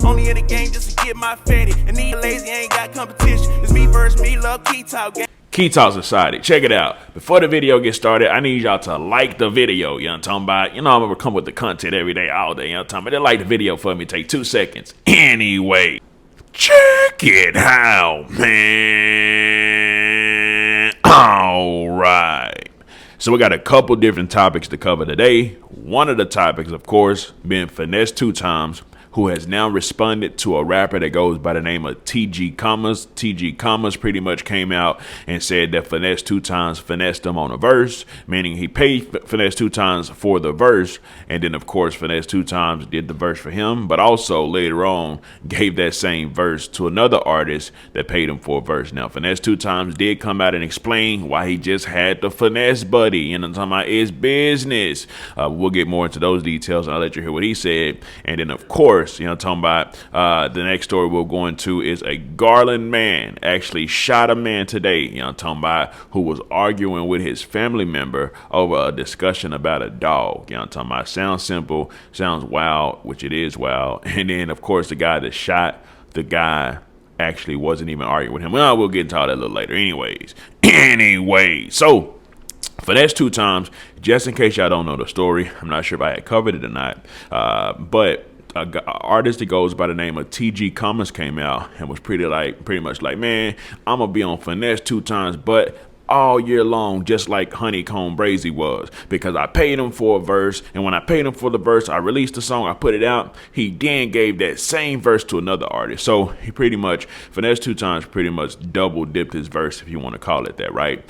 Only in the game just to get my fatty. And these lazy ain't got competition. It's me versus me, love Key Talk. Key Talk Society, check it out. Before the video gets started, I need y'all to like the video. You know what I'm talking about? You know I'm gonna come with the content every day, all day. You know what I'm talking about? Then like the video for me, take 2 seconds. Anyway, check it out, man. All right. So we got a couple different topics to cover today. One of the topics, of course, being Finesse2Tymes, who has now responded to a rapper that goes by the name of TG Kommas. TG Kommas pretty much came out and said that Finesse2Tymes finessed him on a verse, meaning he paid Finesse2Tymes for the verse, and then of course Finesse2Tymes did the verse for him, but also later on gave that same verse to another artist that paid him for a verse. Now Finesse2Tymes did come out and explain why he just had the finesse buddy, you know what I'm talking about? It's business. We'll get more into those details and I'll let you hear what he said. And then of course, you know what I'm talking about, the next story we'll go into is a Garland man actually shot a man today, you know what I'm talking about, who was arguing with his family member over a discussion about a dog. You know what I'm talking about? Sounds simple, sounds wild, which it is wild. And then of course the guy that shot the guy actually wasn't even arguing with him. Well, we'll get into all that a little later. Anyway, so Finesse2Tymes, just in case y'all don't know the story, I'm not sure if I had covered it or not, but an artist that goes by the name of TG Kommas came out and was pretty much like, man, I'm gonna be on Finesse2Tymes, but all year long, just like Honeycomb Brazy was, because I paid him for a verse, and when I paid him for the verse, I released the song, I put it out, he then gave that same verse to another artist. So he pretty much, Finesse2Tymes pretty much double dipped his verse, if you want to call it that, right?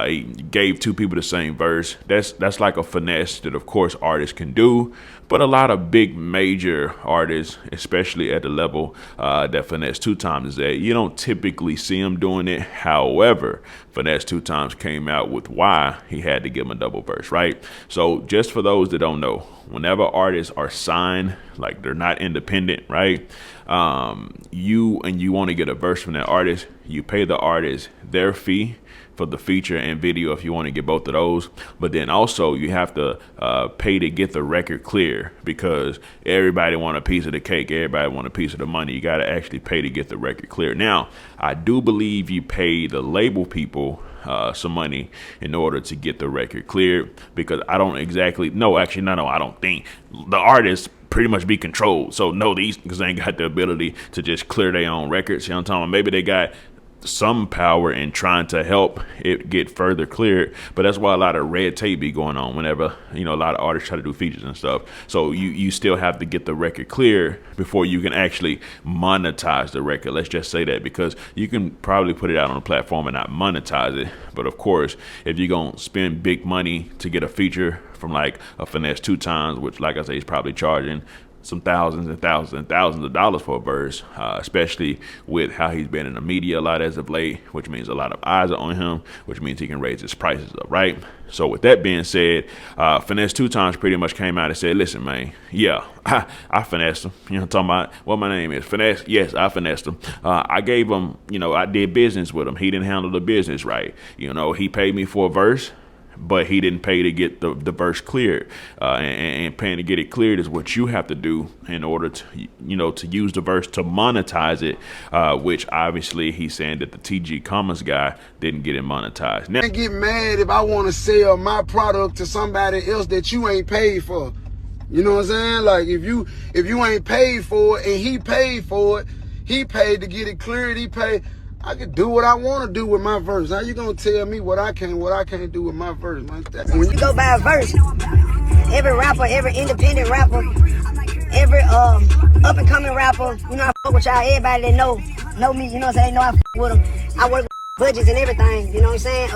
He gave 2 people the same verse. That's like a finesse that of course artists can do, but a lot of big major artists, especially at the level that Finesse2Tymes is at, you don't typically see them doing it. However, Finesse2Tymes came out with why he had to give him a double verse, right? So just for those that don't know, whenever artists are signed, like they're not independent, right? You want to get a verse from that artist, you pay the artist their fee for the feature and video if you want to get both of those, but then also you have to pay to get the record clear, because everybody want a piece of the cake, everybody want a piece of the money. You got to actually pay to get the record clear. Now I do believe you pay the label people some money in order to get the record cleared, because I don't exactly no I don't think the artists pretty much be controlled. So no, these because they ain't got the ability to just clear their own records. You know what I'm talking about? Maybe they got some power in trying to help it get further cleared, but that's why a lot of red tape be going on whenever, you know, a lot of artists try to do features and stuff. So you still have to get the record clear before you can actually monetize the record. Let's just say that, because you can probably put it out on a platform and not monetize it, but of course if you're gonna spend big money to get a feature from like a Finesse2Tymes, which like I say is probably charging some thousands and thousands and thousands of dollars for a verse, especially with how he's been in the media a lot as of late, which means a lot of eyes are on him, which means he can raise his prices up, right? So with that being said, Finesse2Tymes pretty much came out and said, listen, man, yeah, I finessed him. You know what I'm talking about? What my name is? Finesse? Yes, I finessed him. I gave him, you know, I did business with him. He didn't handle the business right. You know, he paid me for a verse, but he didn't pay to get the verse cleared, and paying to get it cleared is what you have to do in order to, you know, to use the verse to monetize it, which obviously he's saying that the TG Kommas guy didn't get it monetized. Now, I get mad if I want to sell my product to somebody else that you ain't paid for. You know what I'm saying? Like if you ain't paid for it and he paid for it, he paid to get it cleared, he paid. I can do what I want to do with my verse. How you gonna tell me what I can't do with my verse, man? When you go by a verse, every rapper, every independent rapper, every up and coming rapper, you know, I fuck with y'all. Everybody that know me, you know what I'm saying? Know I fuck with them. I work with budgets and everything, you know what I'm saying?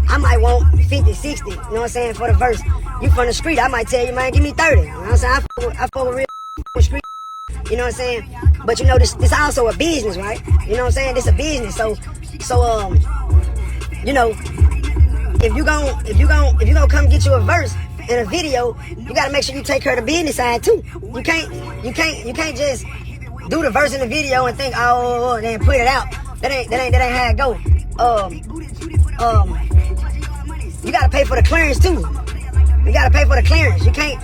I might want 50, 60, you know what I'm saying, for the verse. You from the street, I might tell you, man, give me 30. You know what I'm saying? I fuck with real street. You know what I'm saying? But you know, this also a business, right? You know what I'm saying? This a business. So you know, if you gonna come get you a verse in a video, you gotta make sure you take care of the business side too. You can't just do the verse in the video and think, oh, then put it out. That ain't how it go. You gotta pay for the clearance too. You gotta pay for the clearance. You can't,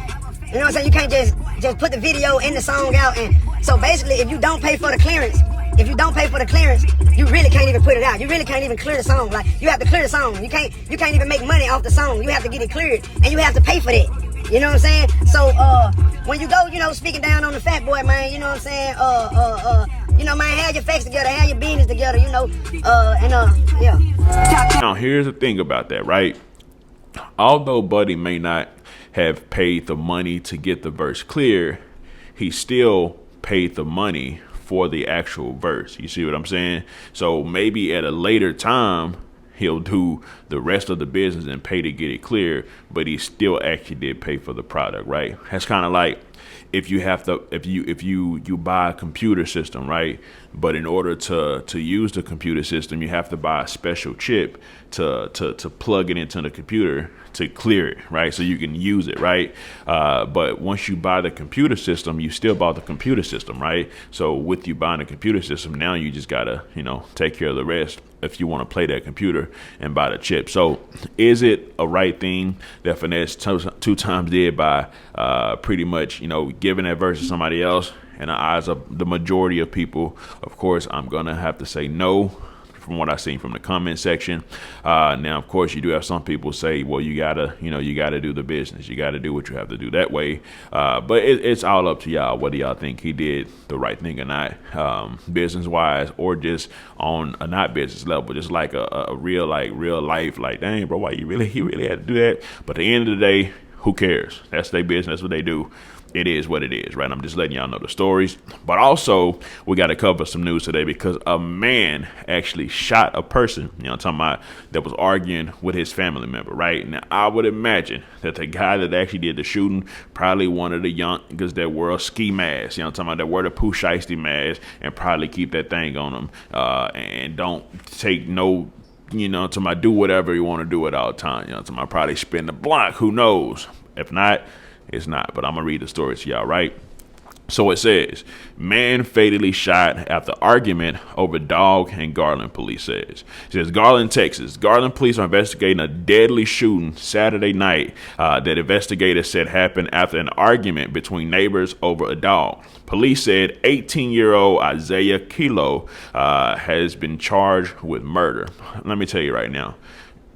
you know what I'm saying? You can't just put the video and the song out and So basically, if you don't pay for the clearance, you really can't even put it out. You really can't even clear the song. Like, you have to clear the song. You can't even make money off the song. You have to get it cleared, and you have to pay for that. You know what I'm saying? So when you go, speaking down on the fat boy, man, you know what I'm saying? Man, have your facts together, have your business together, yeah. Now, here's the thing about that, right? Although Buddy may not have paid the money to get the verse clear, he still paid the money for the actual verse. You see what I'm saying? So maybe at a later time, he'll do the rest of the business and pay to get it clear, but he still actually did pay for the product, right? That's kind of like if you buy a computer system, right? But in order to use the computer system, you have to buy a special chip to plug it into the computer to clear it, right? So you can use it, right? But once you buy the computer system, you still bought the computer system, right? So with you buying the computer system, now you just gotta, take care of the rest if you want to play that computer and buy the chip. So is it a right thing that Finesse2Tymes did by pretty much, giving that verse to somebody else? In the eyes of the majority of people, of course, I'm gonna have to say no, from what I've seen from the comment section. Now, of course, you do have some people say, well, you gotta do the business. You gotta do what you have to do that way. But it's all up to y'all whether y'all think he did the right thing or not, business wise, or just on a not business level, just like a real life, like, dang, bro, why he really had to do that? But at the end of the day, who cares? That's their business. That's what they do. It is what it is, right? I'm just letting y'all know the stories. But also, we got to cover some news today because a man actually shot a person, talking about, that was arguing with his family member, right? Now, I would imagine that the guy that actually did the shooting probably one of the youngers that wear a ski mask, talking about, that wear the Pooh Shiesty mask and probably keep that thing on them and don't take no, to do whatever you want to do at all time. To probably spin the block. Who knows? If not, it's not. But I'm going to read the story to y'all, right? So it says, man fatally shot after argument over dog in Garland, police says. It says, Garland, Texas. Garland police are investigating a deadly shooting Saturday night that investigators said happened after an argument between neighbors over a dog. Police said 18-year-old Isaiah Kilo has been charged with murder. Let me tell you right now,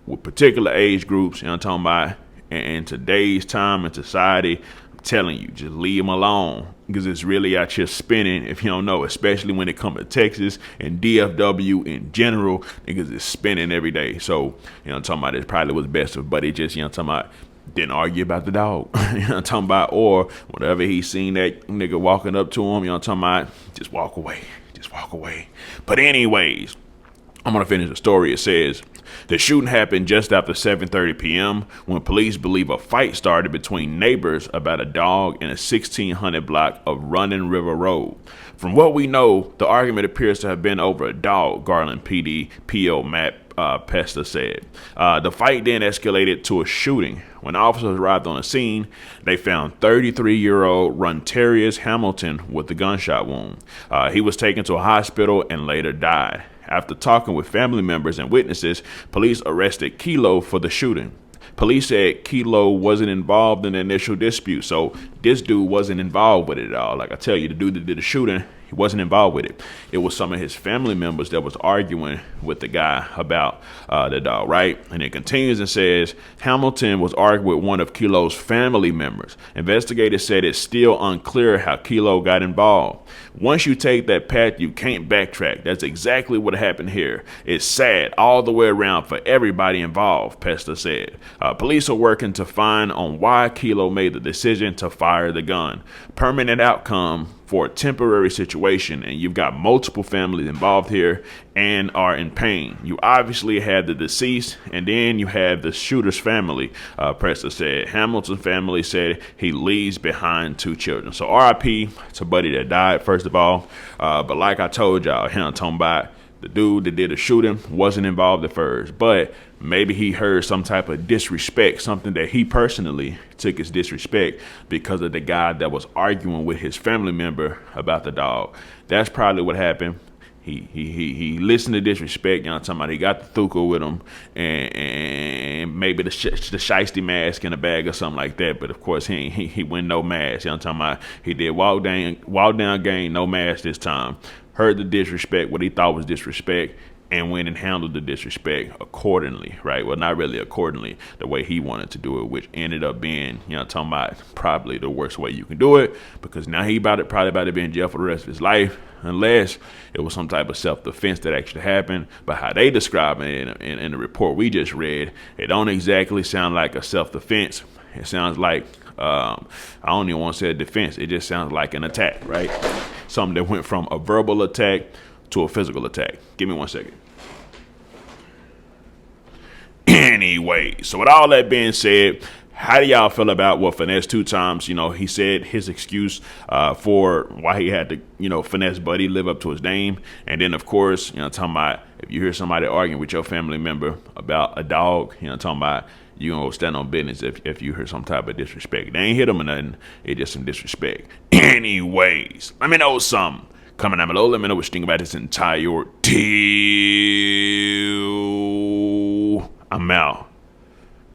with particular age groups, I'm talking about, in today's time and society, I'm telling you, just leave them alone, because it's really out here spinning, if you don't know, especially when it comes to Texas and DFW in general, because it's spinning every day. So, I'm talking about, it probably was best if Buddy just, talking about, didn't argue about the dog, I'm talking about, or whatever he seen that nigga walking up to him, talking about, just walk away. But anyways, I'm going to finish the story. It says, the shooting happened just after 7:30 p.m. when police believe a fight started between neighbors about a dog in a 1600 block of Running River Road. From what we know, the argument appears to have been over a dog, Garland PD PO Matt Pesta said. The fight then escalated to a shooting. When officers arrived on the scene, they found 33-year-old Runtarius Hamilton with a gunshot wound. He was taken to a hospital and later died. After talking with family members and witnesses, police arrested Kilo for the shooting. Police said Kilo wasn't involved in the initial dispute, so this dude wasn't involved with it at all. Like I tell you, the dude that did the shooting, he wasn't involved with it. It was some of his family members that was arguing with the guy about the dog, right? And it continues and says, Hamilton was arguing with one of Kilo's family members. Investigators said it's still unclear how Kilo got involved. Once you take that path, you can't backtrack. That's exactly what happened here. It's sad all the way around for everybody involved, Pesta said. Police are working to find on why Kilo made the decision to fire the gun. Permanent outcome for a temporary situation, and you've got multiple families involved here and are in pain. You obviously have the deceased, and then you have the shooter's family, Presta said. Hamilton's family said he leaves behind 2 children. So RIP to Buddy that died, first of all. But like I told y'all, I'm talking about the dude that did the shooting wasn't involved at first, but maybe he heard some type of disrespect, something that he personally took as disrespect because of the guy that was arguing with his family member about the dog. That's probably what happened. He listened to disrespect. You know what I'm talking about? He got the thuka with him, and maybe the shiesty mask in a bag or something like that. But of course, he went no mask. You know what I'm talking about? He did walk down game, no mask this time. Heard the disrespect, what he thought was disrespect, and went and handled the disrespect accordingly, right? Well, not really accordingly, the way he wanted to do it, which ended up being, you know, talking about probably the worst way you can do it, because now he probably about to be in jail for the rest of his life, unless it was some type of self-defense that actually happened. But how they describe it in the report we just read, it don't exactly sound like a self-defense. It sounds like, I don't even want to say a defense. It just sounds like an attack, right? Something that went from a verbal attack to a physical attack. Give me 1 second. Anyway, so with all that being said, how do y'all feel about what Finesse2Tymes, you know, he said his excuse for why he had to, you know, finesse Buddy, live up to his name. And then, of course, you know, talking about if you hear somebody arguing with your family member about a dog, you know, talking about you gonna stand on business if you hear some type of disrespect. They ain't hit him or nothing. It's just some disrespect. Anyways, let me know something. Comment down below. Let me know what you think about this entire deal. I'm out.